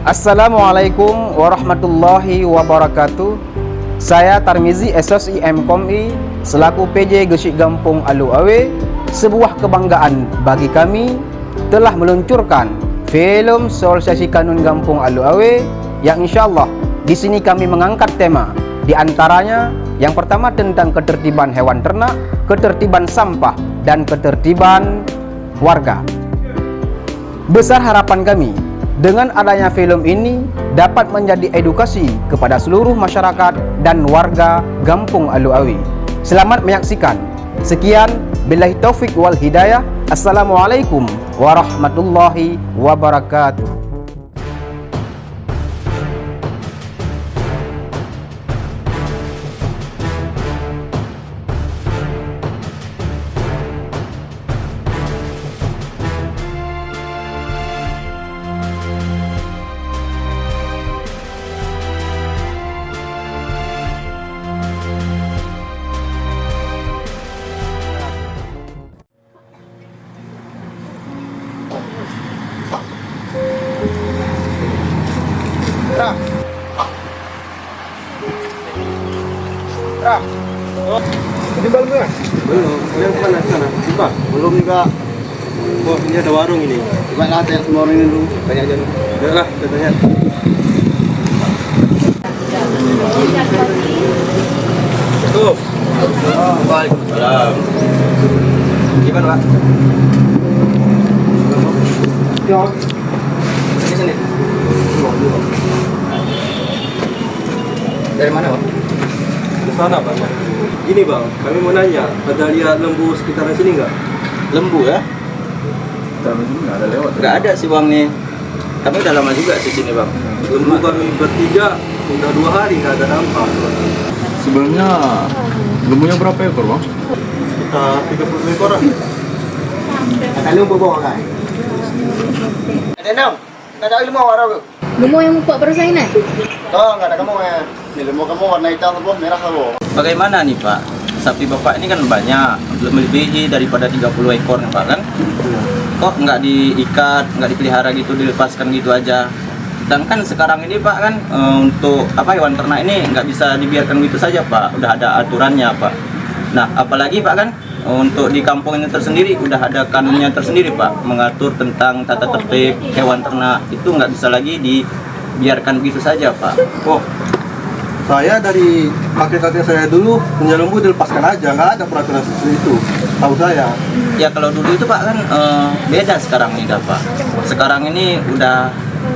Assalamualaikum warahmatullahi wabarakatuh. Saya Tarmizi SSI MKOMI selaku PJ Gesik Gampung Alu Awe. Sebuah kebanggaan bagi kami telah meluncurkan film Sosialisasi Kanun Gampung Alu Awe yang insyaallah di sini kami mengangkat tema di antaranya yang pertama tentang ketertiban hewan ternak, ketertiban sampah dan ketertiban warga. Besar harapan kami dengan adanya film ini dapat menjadi edukasi kepada seluruh masyarakat dan warga Gampung Alu Awe. Selamat menyaksikan. Sekian, billahi taufik wal hidayah. Assalamualaikum warahmatullahi wabarakatuh. Oh, ini belum ya? Belum. Yang mana sana? Buka. Belum juga. Oh, ini ada warung ini. Coba lah tanya semua orang ini dulu. Tanya aja dulu. Udah lah, kita tanya. Tuh. Waalaikumsalam. Gimana, Pak? Ya. Ini sini. Dari mana, Pak? Di sana, Pak. Gini, Bang, kami mau nanya, ada lihat lembu sekitaran sini nggak? Lembu ya? Sekitaran sini nggak ada lewat. Nggak ada sih Bang nih. Kami udah lama juga di sini Bang. Lembu kami bertiga udah 2 hari nggak ada nampak. Sebenarnya lembunya berapa ekor Bang? Sekitar 30 ekoran. Ada lembu bawa kan? Ada enam. Tak ada lembu warna tu. Lembu yang muka perasaan ni? Oh, enggak ada kamu ya. Ni lembu kamu warna hitam tu, merah tu. Bagaimana nih Pak? Sapi Bapak ini kan banyak, melebihi daripada 30 ekor nih Pak kan? Kok nggak diikat, nggak dipelihara gitu, dilepaskan gitu aja? Dan kan sekarang ini Pak kan untuk hewan ternak ini nggak bisa dibiarkan gitu saja Pak, udah ada aturannya Pak. Nah apalagi Pak kan untuk di kampung ini tersendiri udah ada kanunnya tersendiri Pak, mengatur tentang tata tertib hewan ternak itu nggak bisa lagi dibiarkan begitu saja Pak. Oh, saya dari kakek-kakek saya dulu punya lembu dilepaskan aja, nggak ada peraturan seperti itu. Tahu saya. Ya kalau dulu itu Pak kan beda sekarang ini Pak. Sekarang ini udah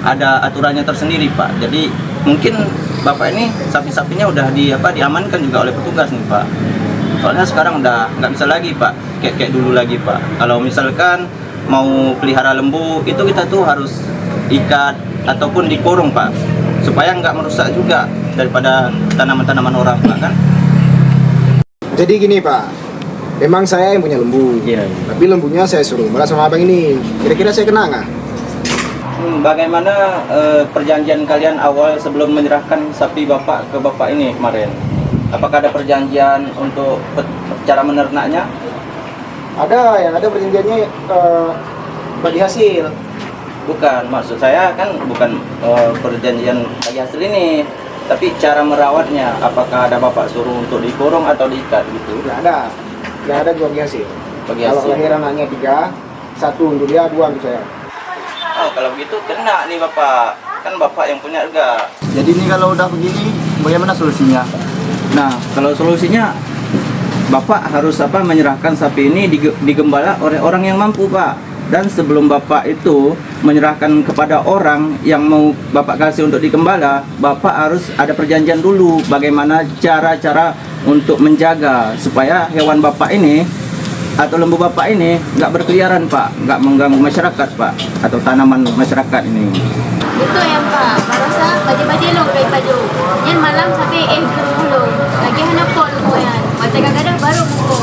ada aturannya tersendiri Pak. Jadi mungkin Bapak ini sapi-sapinya udah diamankan juga oleh petugas nih Pak. Soalnya sekarang udah nggak bisa lagi Pak, kayak dulu lagi Pak. Kalau misalkan mau pelihara lembu itu kita tuh harus ikat ataupun dikurung Pak, supaya nggak merusak juga daripada tanaman-tanaman orang Pak kan. Jadi gini Pak, memang saya yang punya lembu. Iya. Tapi lembunya saya suruh malah sama abang ini. Kira-kira saya kena nggak? Bagaimana perjanjian kalian awal sebelum menyerahkan sapi Bapak ke Bapak ini kemarin? Apakah ada perjanjian untuk cara menernaknya? Ada, yang ada perjanjiannya bagi hasil. Bukan, maksud saya kan bukan perjanjian bagi hasil ini, tapi cara merawatnya. Apakah ada Bapak suruh untuk dikurung atau diikat gitu? Nggak ada jual bagi hasil. Bagi Kalau hasil. lahir anaknya 3, 1 untuk dia, 2 untuk saya. Oh, kalau begitu kena nih Bapak. Kan Bapak yang punya juga. Jadi ini kalau udah begini, bagaimana solusinya? Nah, kalau solusinya Bapak harus menyerahkan sapi ini digembala oleh orang yang mampu Pak. Dan sebelum Bapak itu menyerahkan kepada orang yang mau Bapak kasih untuk digembala, Bapak harus ada perjanjian dulu bagaimana cara-cara untuk menjaga supaya hewan Bapak ini atau lembu Bapak ini nggak berkeliaran Pak, nggak mengganggu masyarakat Pak atau tanaman masyarakat ini. Betul ya Pak. Merasa baju-baju lo kayak baju. Yang malam sampai kerumuh lagi hendak pol mo yan. Mata kadang baru buko.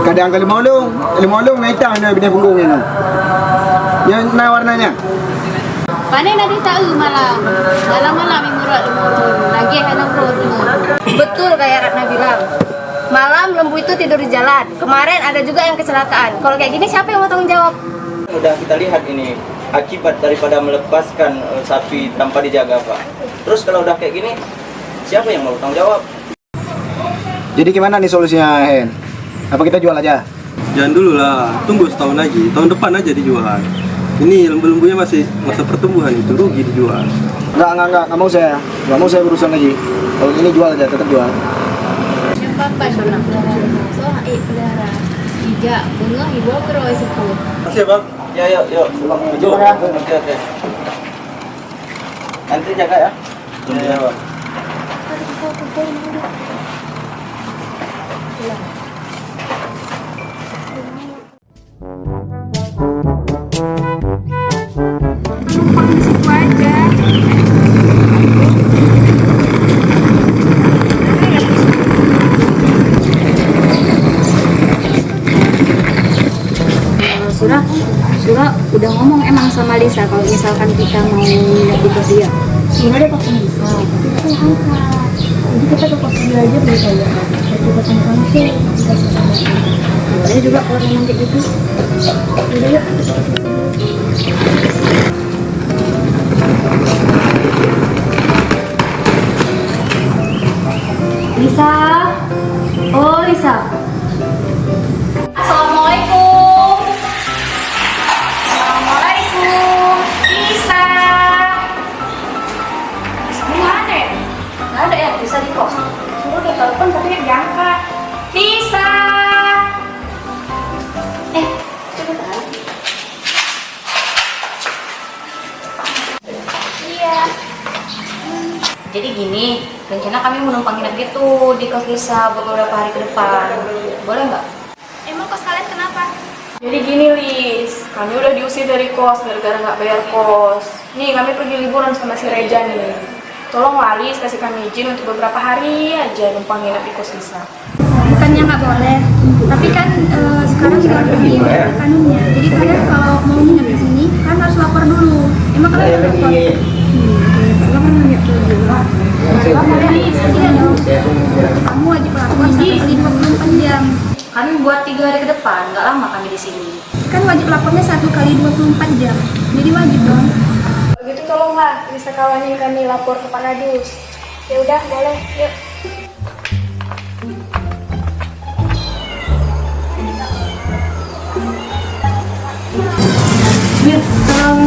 Kadang kali maulung naik tang na bina punggung ini. Yang na warnanya. Panen ada tahu malam. Malam-malam yang murah lagi hendak pol. Betul kayak Ratna bilang. Malam lembu itu tidur di jalan. Kemarin ada juga yang kecelakaan. Kalau kayak gini siapa yang mau tanggung jawab? Udah kita lihat ini akibat daripada melepaskan sapi tanpa dijaga, Pak. Terus kalau udah kayak gini, siapa yang mau tanggung jawab? Jadi gimana nih solusinya, Hen? Apa kita jual aja? Jangan dulu lah, tunggu setahun lagi, tahun depan aja dijual. Ini lembu-lembunya masih masa pertumbuhan, itu rugi dijual. Enggak mau saya. Enggak mau saya berurusan lagi. Kalau ini jual aja, tetap jual. Yang papa sana so pelihara hijau bunga hijau keroi sepuluh. Makasih ya, Bang. Ya, yuk. Oke. Nanti jaga ya. Ya, Bang. Surah udah ngomong emang sama Lisa kalau misalkan kita mau nginep di kos dia. Gimana ada pakai Lisa? Itu angkat. Jadi kita ke kos dia aja bisa ya. Kita sama kamu sih kita sama. Boleh juga kalau memang kayak gitu. Udah yuk. Lisa, oh Lisa. Assalamualaikum. Assalamualaikum. Lisa. Lisa mana ya? Nggak ada ya, Lisa di kos. Suruh dia telepon tapi nggak diangkat. Lisa. Coba tahu. Iya. Jadi gini, rencana kami mau numpang nginep gitu di kos Lisa beberapa hari ke depan. Boleh nggak? Emang kos kalian kenapa? Jadi gini Lis, kami udah diusir dari kos gara-gara nggak bayar kos. Nih kami pergi liburan sama si Reja nih. Tolong Lis kasih kami izin untuk beberapa hari aja numpang nginep di kos Lisa. Bukannya nggak boleh, tapi kan sekarang sudah begini kanunnya. Jadi kalian kalau mau nginep di sini kan harus lapor dulu. Emang kalian udah lapor? Kalau kan nggak dulu. Iya dong. Kamu wajib lapor 1 kali 24 jam. Kan buat 3 hari ke depan, nggak lama kami di sini. Kan wajib lapornya 1 kali 24 jam. Jadi wajib dong. Begitu tolonglah Lisa kawannya kami lapor ke Pak Nadus. Ya udah boleh, yuk. Bang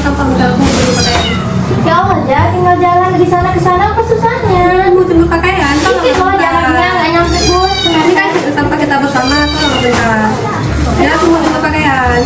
tampang telepon dulu pakaian. Ya aja, tinggal jalan di sana ke sana apa susahnya? Mau tunggu pakaian, kalau Dikit loh jalannya, nggak nyampe pun. ini kan tanpa kita bersama kalau nggak bentar. Ya tunggu pakaian.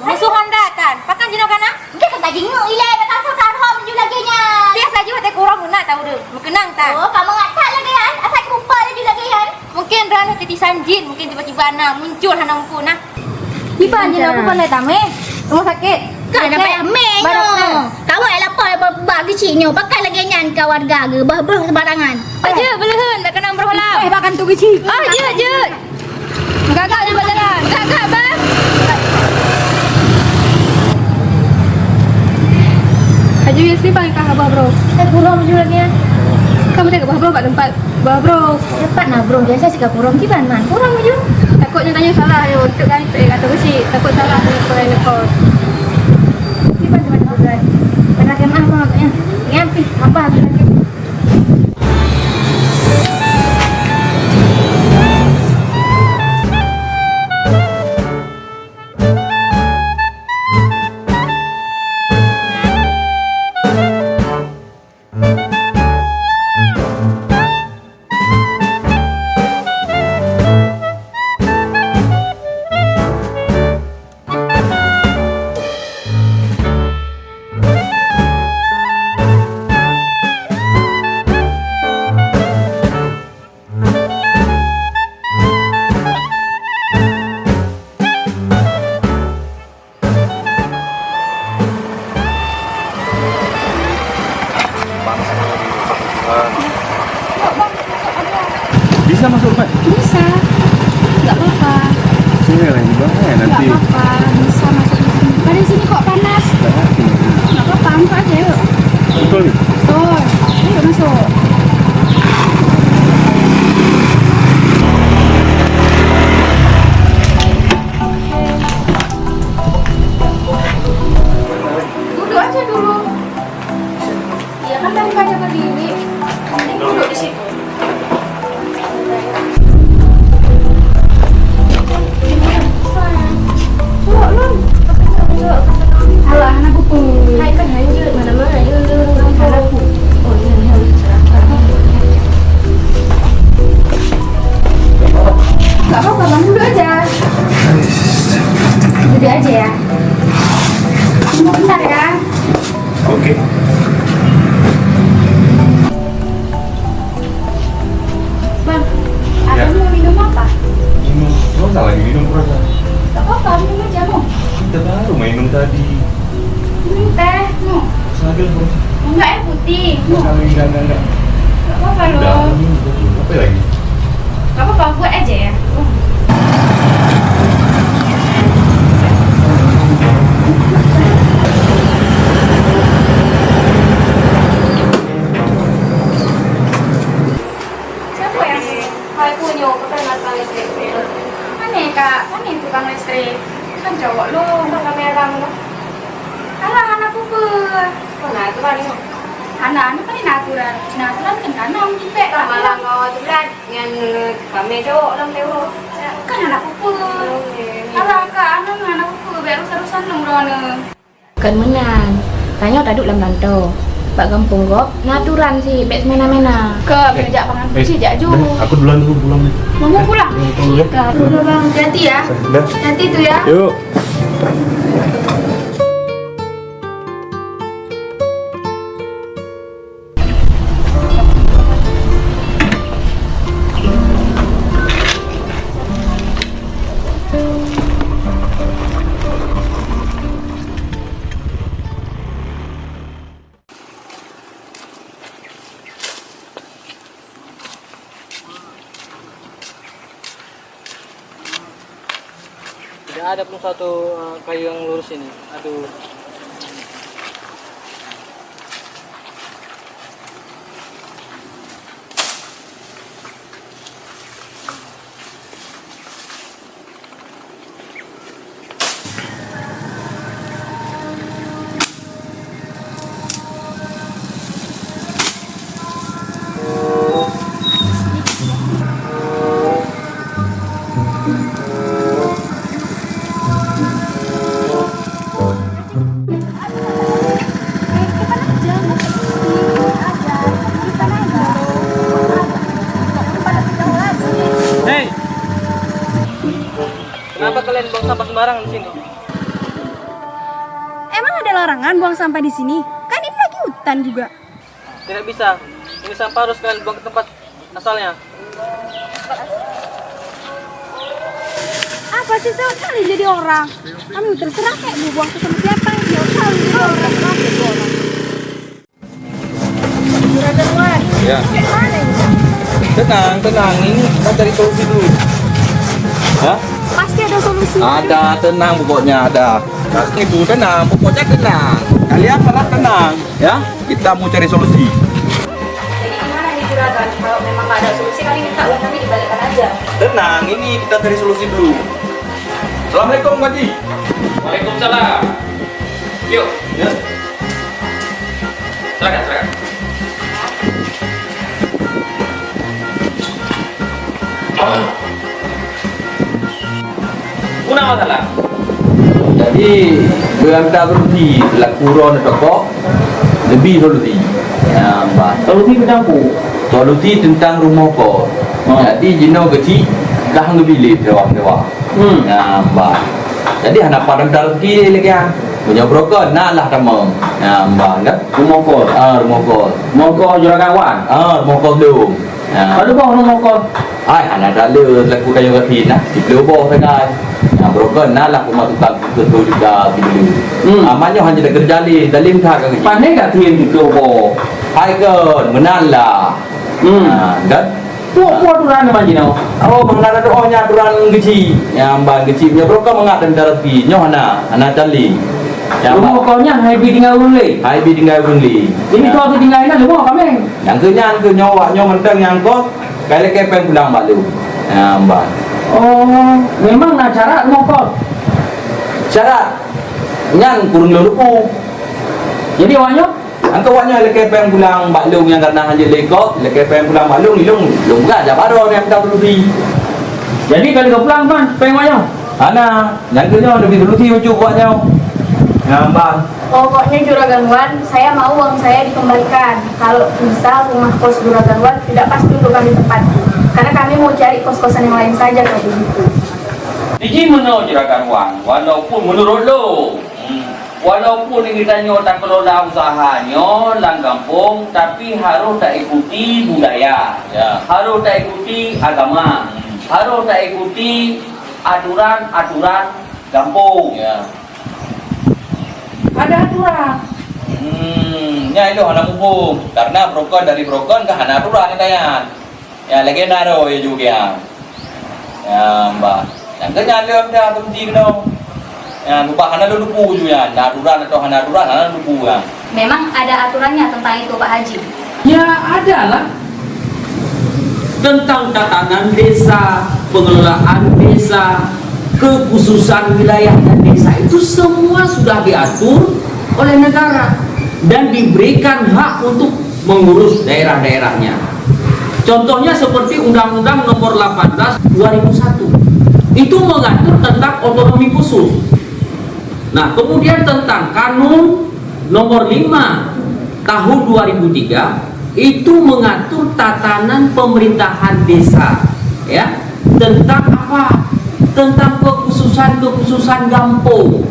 Musuhan dah kan, pakan jino kana? Dia kan tadi ngeu ile, tak tahu kan hom ju lagi nya. Biasa juga teh kurang guna tahu deh, mengenang tak? Oh, kamu ngatak lagi kan? Asal kupa lagi lagi kan? Mungkin ran tadi sanjin, mungkin tiba-tiba muncul hanang pun nah. Iban jin aku pandai tame. Rumah sakit. Kan ada payah menyo. Kau ai lapor bagi cinyo, pakai lagi nyan ka warga ge, bah sembarangan. Aja beleun, tak kena berhala. Bahkan tu gici. Je. Gagak di jalan. Gagak bang. Aju istri paling kah bah bro. Kurang juga lagi ya. Kamu tengok bah bro kat tempat. Bah bro. Cepat nah bro, biasa sih kurang kiban man. Kurang aja. Takutnya tanya salah yo. Untuk kan kata besi. Takut salah dengan orang nekos. Kiban cuma guys. Pernah kemah apa makanya? Ngampi apa lagi? Bisa masuk Pak? Bisa. Nggak apa-apa. Sini lah di bawah ya Nggak apa-apa. Bisa masuk di sini. Pada sini kok panas. Nggak apa-apa. Masuk aja yuk. Betul nih. Betul. Ayo masuk. Duduk aja dulu. Iya kan daripada berdiri. Duduk di situ. Alah, anakku pun. Hai kan lanjut mana-mana yuk. Anakku. Oh, iya. Gak apa-apa, bang, duduk aja. Duduk aja ya. Tunggu bentar ya. Oke. Bang, abang mau minum apa? Minum. Lo nggak lagi minum berapa? Gak apa-apa, minum aja mau. Kita baru minum tadi. Minum teh, mau. Sambil bro. Enggak, air putih. Mau. Enggak. Gak apa-apa Udah, loh. apa lagi? Gak apa-apa, buat aja ya. Siapa ya? Hai punyo, kita nggak listrik. Mana ya kak? Mana yang tukang listrik? Kan cowok lo. Untuk kamera kamu. Alah, anakku ber. Nah, itu kan ini. Anak-anak kan natural. Natural kan tanam juga. Malah kau tu berat dengan kami cowok dalam tewo. Kan anakku ber. Alah kak, anakku ber. Biar urusan dong Rona. Kan menang. Tanya tak duduk dalam rantau. Pak kampung kok naturan sih, bet mena-mena. Ke ngejak pangan kuci, jak ju. Aku duluan dulu pulang. Mau pulang? Tunggu ya. Kak, udah bang. Hati ya. Udah. Hati tuh ya. Yuk. Tidak ada pun satu kayu yang lurus ini. Aduh. Hei, kenapa kalian buang sampah sembarangan di sini? Emang ada larangan buang sampah di sini? Kan ini lagi hutan juga. Tidak bisa. Ini sampah harus kalian buang ke tempat asalnya. Apa sih sekali jadi orang? Kami terserah kayak mau buang ke tempat siapa yang dia tahu jadi orang. Juragan Wan. Ya. Kayak mana ini? Tenang. Ini kita cari solusi dulu. Hah? Pasti ada solusi. Ada, tenang pokoknya ada. Itu tenang, pokoknya tenang. Kalian malah tenang, ya. Kita mau cari solusi. Jadi gimana nih juragan? Kalau memang nggak ada solusi, kali minta uang kami dibalikkan aja. Tenang, ini kita cari solusi dulu. Assalamualaikum, Pak Haji. Waalaikumsalam. Yuk, Ya. silakan. Una masalah. Jadi, BMTA berhenti telah kurang toko lebih solusi. Ya, Mbak. Solusi bercampur. Solusi tentang rumah kos. Jadi jenuh kecil dah ngebilik dewa. Ya, Mbak. Jadi anak padang rezeki lagi kan. Punya broker nak lah tamang. Ya, Mbak. Kan? Rumah kos. Rumah kos. Rumah kos juragan Wan. Rumah kos dulu. Ada bawah rumah kos. Anak dalil laku kayu kaki nah. Di bawah sangat. Nah, broker nah lah rumah tukang betul juga dulu. Amannya hanya dah kerja dalim tak ke. Pandai tak tien di bawah. Hai kan menala. Dan Puak aturan apa jino? Oh, mengenai doanya aturan geci. Yang bang geci punya broker mengat dan terapi. Nyoh ana tali. Rumah konya hai bi tinggal bunli. Hai bi tinggal bunli. Ini kau tu tinggal ini rumah kami. Yang ke nyawa menteng yang kau kali kepeng pulang balu. Ya, mbak. Oh, memang nak cara rumah kau. Syarat nyan kurun luruku. Jadi awaknya Angka awaknya lekepeng pulang baklung yang karena hanya lekok, lekepeng pulang baklung ilung gak ada baru yang kita berlebih. jadi kalau kau pulang kan, pengawaknya. Ana, nyangkanya lebih dulu sih ucu buatnya. Ya, Bang. Pokoknya Juragan Wan, saya mau uang saya dikembalikan. Kalau bisa rumah kos Juragan Wan tidak pasti untuk kami tempati. Karena kami mau cari kos-kosan yang lain saja kalau begitu. Iji menurut Juragan Wan, walaupun menurut lo, walaupun kita tak kelola usahanya lang kampung, tapi harus tak ikuti budaya, harus tak ikuti agama, harus tak ikuti aturan-aturan kampung. Ada aturan. Ya itu anak mumpung karena brokon dari brokon ke anak aturan ya. Ya legenda do ya juga. Ya mbak. Yang kenyalem dah penting dong. Ya, lupa hana lupu juga, aturan atau hana aturan, hana lupu ya. Memang ada aturannya tentang itu Pak Haji. Ya ada lah. Tentang tatanan desa, pengelolaan desa, kekhususan wilayah dan desa itu semua sudah diatur oleh negara dan diberikan hak untuk mengurus daerah-daerahnya. Contohnya seperti Undang-Undang Nomor 18 2001. Itu mengatur tentang otonomi khusus. Nah, kemudian tentang Kanun Nomor 5 Tahun 2003 itu mengatur tatanan pemerintahan desa, ya, tentang apa? Tentang kekhususan kampung.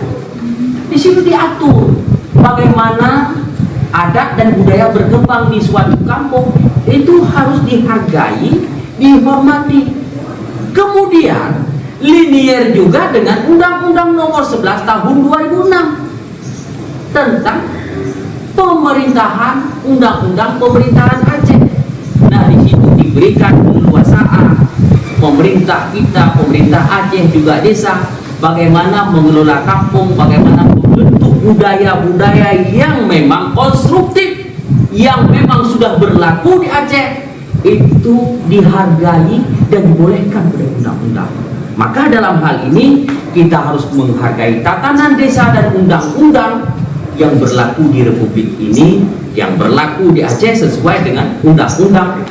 Di situ diatur bagaimana adat dan budaya berkembang di suatu kampung itu harus dihargai, dihormati. Kemudian linier juga dengan Undang-Undang Nomor 11 Tahun 2006 tentang pemerintahan, Undang-Undang Pemerintahan Aceh. Nah, di situ diberikan keleluasaan pemerintah kita, pemerintah Aceh juga desa, bagaimana mengelola kampung, bagaimana membentuk budaya-budaya yang memang konstruktif, yang memang sudah berlaku di Aceh, itu dihargai dan dibolehkan oleh undang-undang. Maka dalam hal ini kita harus menghargai tatanan desa dan undang-undang yang berlaku di Republik ini, yang berlaku di Aceh sesuai dengan Undang-Undang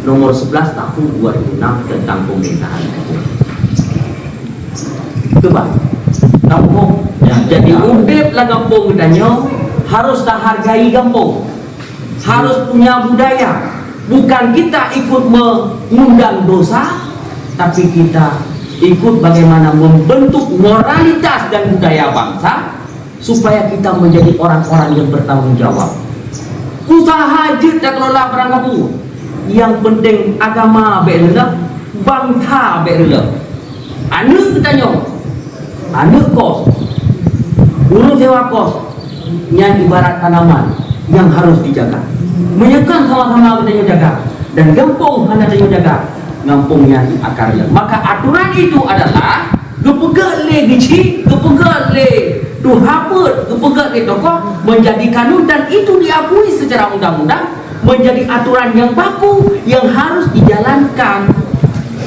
Nomor 11 Tahun 2006 tentang pemerintahan Aceh. Coba, kampung. Jadi udip lah kampung katanya harus tak hargai kampung, harus punya budaya. Bukan kita ikut mengundang dosa, tapi kita ikut bagaimana membentuk moralitas dan budaya bangsa supaya kita menjadi orang-orang yang bertanggung jawab. Usaha je tak kelola barang kamu. Yang penting agama berela, bangsa berela. Anak kita nyong, anak kos, guru sewa kos, yang ibarat tanaman yang harus dijaga. Menyekan sama-sama kita jaga dan gampung hanya kita jaga. Ngampungnya di akarnya. Maka aturan itu adalah kepegat le gici, kepegat le duhaput, kepegat le tokoh menjadi kanun dan itu diakui secara undang-undang menjadi aturan yang baku yang harus dijalankan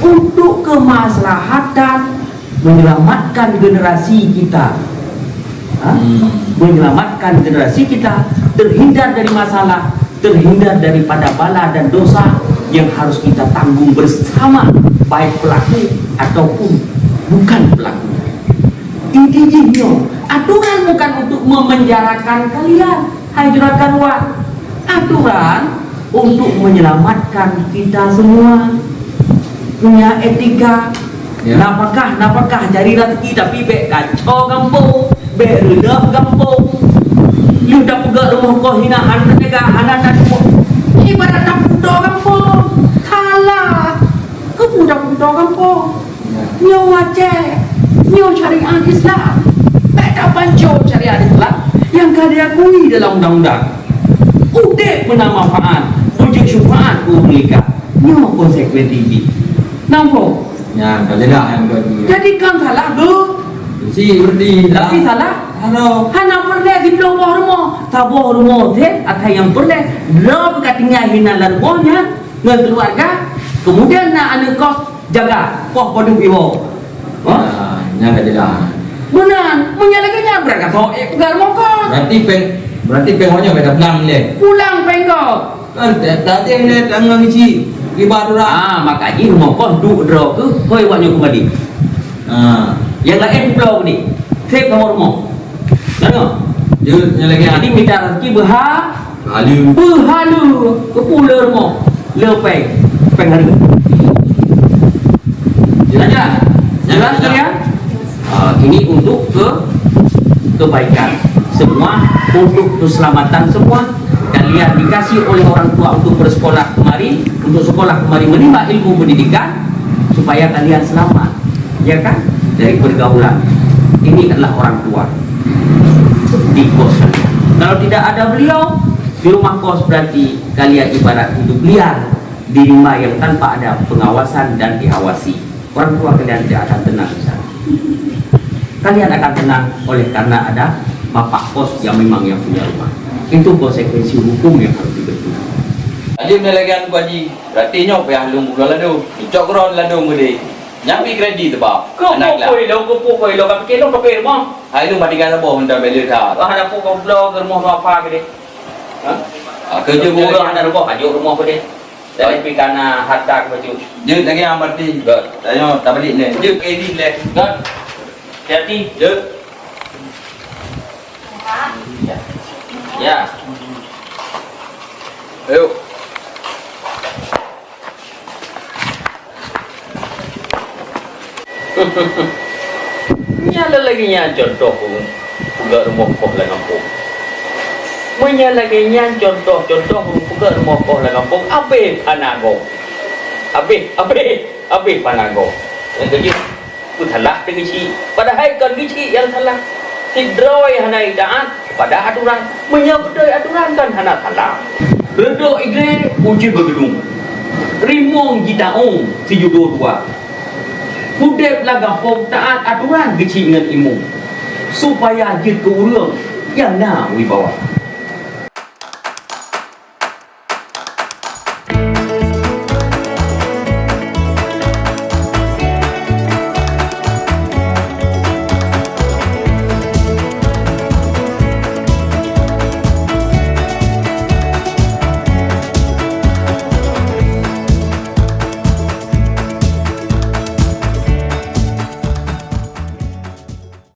untuk kemaslahatan menyelamatkan generasi kita. Menyelamatkan generasi kita terhindar dari masalah, terhindar daripada bala dan dosa yang harus kita tanggung bersama, baik pelaku ataupun bukan pelaku. Intinya, aturan bukan untuk memenjarakan kalian, hai Juragan Wan. Aturan untuk menyelamatkan kita semua, punya etika. Napakah cari rezeki tapi bek kacau kampung, bek rendah kampung. Lu dah pegang rumah kau hinaan negara anak dan ibarat dah budak kampung. Salah. Kau budak-budak kampung. Nyo Aceh, nyo syariat Islam. Tak banco syariat Islam yang kau diakui dalam undang-undang. Udek benar manfaat, wujud syufaat mereka. nyo konsekuensi. Nampak? Ya, tak jelas yang bagi. Jadi kan salah tu. Si berdi lah. Tapi salah. Halo. Hana pernah di bawah rumah. Tabah rumah teh atau yang pernah drop kat tinggal hinalan rumahnya dengan keluarga. Kemudian nak anak kos jaga. Kos padu iwo. Ya, tak jelas. Benar. Menyalahkannya berapa soek pegar mokos. Berarti pengoknya beda pulang le. Pulang pengkau. Tadi ni tangga kecil. Ibarat Ah, makanya rumah kos duk drop tu. Kau buatnya kembali. Yang lain pulau ni. Save kamar rumah. Mana? Dia lagi Jadi minta rezeki halu. berhalu ke pulau rumah. Lepeng. Penghari. Jelas? Jelas sekalian? Ini untuk kebaikan semua, untuk keselamatan semua. Kalian dikasih oleh orang tua untuk bersekolah kemari, untuk sekolah kemari menimba ilmu pendidikan supaya kalian selamat, ya kan? Dari pergaulan. Ini adalah orang tua di kos. Kalau tidak ada beliau di rumah kos, berarti kalian ibarat hidup liar di rimba yang tanpa ada pengawasan dan diawasi. Orang tua kalian tidak akan tenang di sana. Kalian akan tenang oleh karena ada bapak kos yang memang yang punya rumah. Itu konsekuensi hukum yang harus dibetul. Aja melagan ku haji. Berarti nyok payah lung bulan ladu. Icok kron ladu mudi. Nyampi kredit tu ba. Kau pukul lo kami kelo pakai rumah. Hai lu mati kata boh hendak beli dah. Ada pukul blok rumah apa gede. Kerja Juga bukan ada rumah kajuk rumah gede. Dari pikana harta baju. je lagi amat ni. Tanya tak balik ni. Je kredit le. Gak. Hati. Je. Ya. Ayo. Nyala lagi nya contoh juga rumah kos lah kampung. Menyala lagi nya contoh juga rumah kos lah kampung. Abe panago. Abe panago. Yang kerja putalah dengan si. Padahal kan gici yang salah. Tidroi hanai taat pada aturan. Menyabdai aturan kan hana salah. Redok igre uji bergedung. Rimong jitaong si judo dua. Kudep lah gampang taat aturan gici dengan imum. Supaya jid ke urang yang nak wibawa.